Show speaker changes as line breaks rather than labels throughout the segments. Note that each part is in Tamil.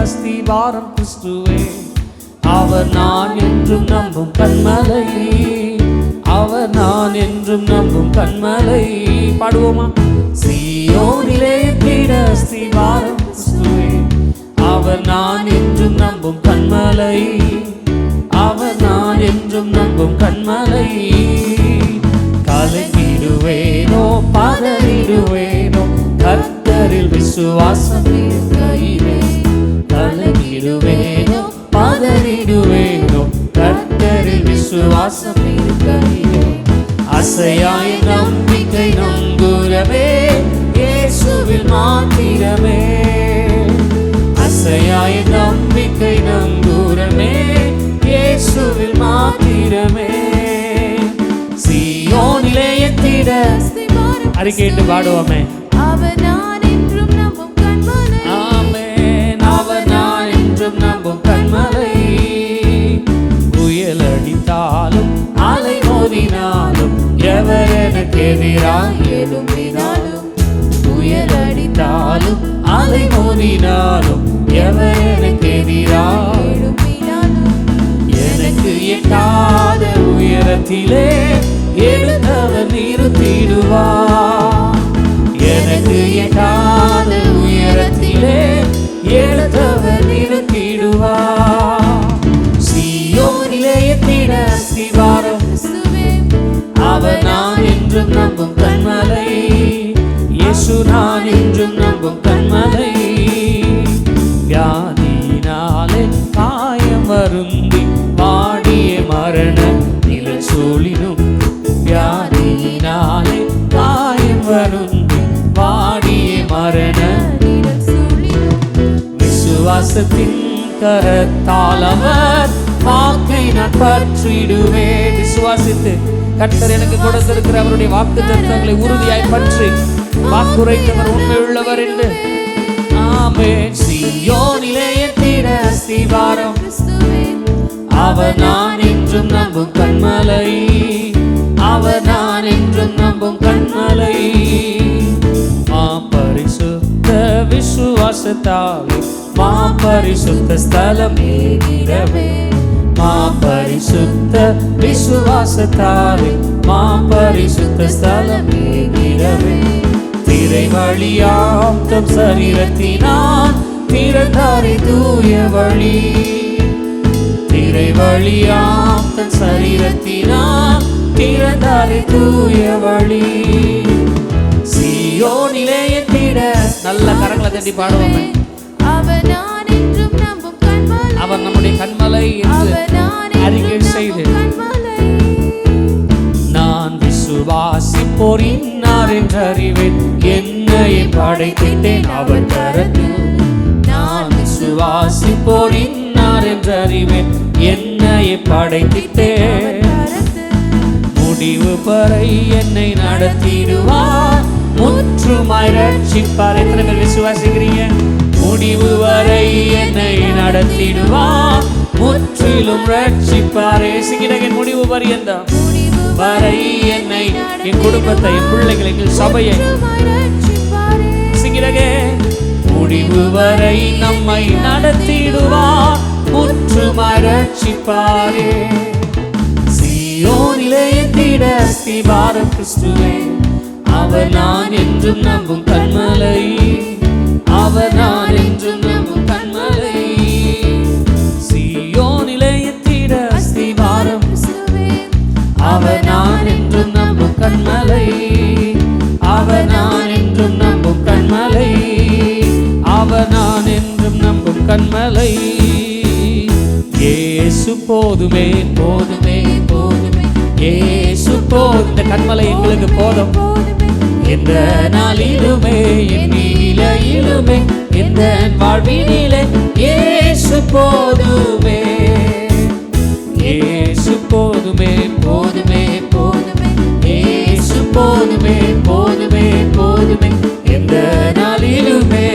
அஸ்திபாரம் கிறிஸ்துவே. அவர் நான் என்றும் நம்பும் கன்மலை, அவர் நான் என்றும் நம்பும் கன்மலை. பாடுவோமா? சீயோனிலே எத்திட அஸ்திபாரம் கிறிஸ்துவே. அவர் நான் என்றும் நம்பும் கன்மலை, அவர் நான் என்றும் நம்பும் கன்மலை. கலங்கிடுவேனோ பதறிடுவேனோ கர்த்தரில் விசுவாசம் இருக்கையிலே. கலங்கிடுவேனோ பதறிடுவேனோ கர்த்தரில் விசுவாசம் இருக்கையிலே. அசையாய் நம்பிக்கை நம்புறவே இயேசுவில் மாத்திரமே. அசையாய் நம்பிக்கை நம்புறவே இயேசுவில் மாத்திரமே. சீயோனிலே எத்திட அறிக்கையிட்டு பாடுவோமே.
அவர் நான் என்றும் நம்பும் கன்மலை.
ஆமென். அவர் நான் என்றும் நம்பும் கன்மலை. புயல் அடித்தாலும் அலை மோதினாலும் எவர் எனக்கு எதிராய் எழும்பினாலும். புயல் அடித்தாலும் அலை மோதினாலும் எவர் எனக்கு எதிராய் எழும்பினாலும். எனக்கு எட்டாத உயரத்திலே எடுத்தவர் நிறுத்திடுவார். எனக்கு எட்டாத உயரத்திலே எடுத்தவர் நிறுத்திடுவார். சீயோனிலே எத்திட அஸ்திபாரம்
கிறிஸ்துவே.
அவர் நான் என்றும் நம்பும் கன்மலை. இயேசு நான் என்றும் நம்பும் கன்மலை. வியாதியினாலே காயம் வருந்தி வாடிய மரண நிழல் சூழினும். வியாதியினாலே காயம் வருந்தி வாடிய மரண
நிழல் சூழினும்.
விசுவாசத்தின் கரத்தால் அவர் வாக்கை நான் பற்றிடுவேன். விசுவாசித்து கர்த்தர் எனக்கு கொடுத்திருக்கிற அவருடைய வாக்கு தத்தங்களை உறுதியாய் பற்றி வாக்குரைத்தவர் உண்மை உள்ளவர் என்று. ஆமென். சீயோனிலே எத்திட அஸ்திபாரம்
கிறிஸ்துவே.
அவர் நான் என்றும் நம்பும் கன்மலை, அவர் நான் என்றும் நம்பும் கன்மலை. மா பரிசுத்த விசுவாசத்தாலே மா பரிசுத்த ஸ்தலம் ஏகிறவே. மா பரிசுத்த விசுவாசத்தாலே மா பரிசுத்த ஸ்தலம் ஏகிறவே. திரை வழியாம் தம் சரீரத்தினான் திறந்தாரை தூய வழி. திரை வழியாம் தன் சரீரத்தினான் திறந்தாரை தூய வழி. சீயோனிலே எத்திட நல்ல கரங்களை தட்டி பாடுவோமே.
அவர் நான் என்றும் நம்பும் கன்மலை.
அவர் நம்முடைய கன்மலை என்று
அவர் நான்
அறிக்கை
என்றும்
செய்து
நம்பும் கன்மலை.
நான் விசுவாசிப்போர் இன்னார் என்று அறிவேன். என்னை படைத்திட்டேன் அவர் கரத்தில். நான் விசுவாசிப்போர் இன்னார் என்று அறிவேன். என்னை படைத்திட்டேன். முடிவு வரை என்னை நடத்திடுவார். முற்றுமாய் ரட்சிப்பார். எத்தனை பேர் விசுவாசிக்கிறீங்க? முடிவு வரை என்னை நடத்திடுவார். முற்றிலும் ரட்சிப்பாரே. சிங்கிடகன் முடிவு பரியந்தம் வரை என்னை, என் குடும்பத்தை, என் பிள்ளைகளை, எங்கள் சபையை சிங்கிடகே முடிவு வரை நம்மை நடத்திடுவார். முற்றுமாய் ரட்சிப்பாரே. சீயோனிலே எத்திட அஸ்திபாரம் கிறிஸ்துவே. அவர் நான் என்றும் நம்பும் கன்மலை, அவர் நான் என்றும் நம்பும் கன்மலை. சீயோனிலே எத்திட அஸ்திபாரம் கிறிஸ்துவே. அவர் நான் என்றும் நம்பும் கன்மலை, அவர் நான் என்றும் நம்பும் கன்மலை, அவர் நான் என்றும் நம்பும் கன்மலை. இயேசு போதுமே போதுமே போதுமே, இயேசு போதும். இந்த கன்மலை எங்களுக்கு போதும். எந்த நாளிலுமே என் நிலையிலுமே எந்த வாழ்வினிலே இயேசு போதுமே, இயேசு போதுமே போதுமே போதுமே, இயேசு போதுமே போதுமே போதுமே. எந்த நாளிலுமே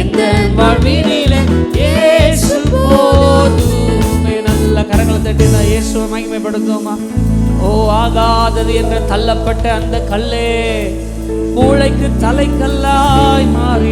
எந்த வாழ்வினிலே இயேசு போதுமே. நல்ல கரங்களை தட்டி நான் இயேசுவை மகிமைப்படுத்துவோமா? ஓ ஆகாதது என்று தள்ளப்பட்ட அந்த கல்லே மூளைக்கு தலைக்கல்லாய் மாறி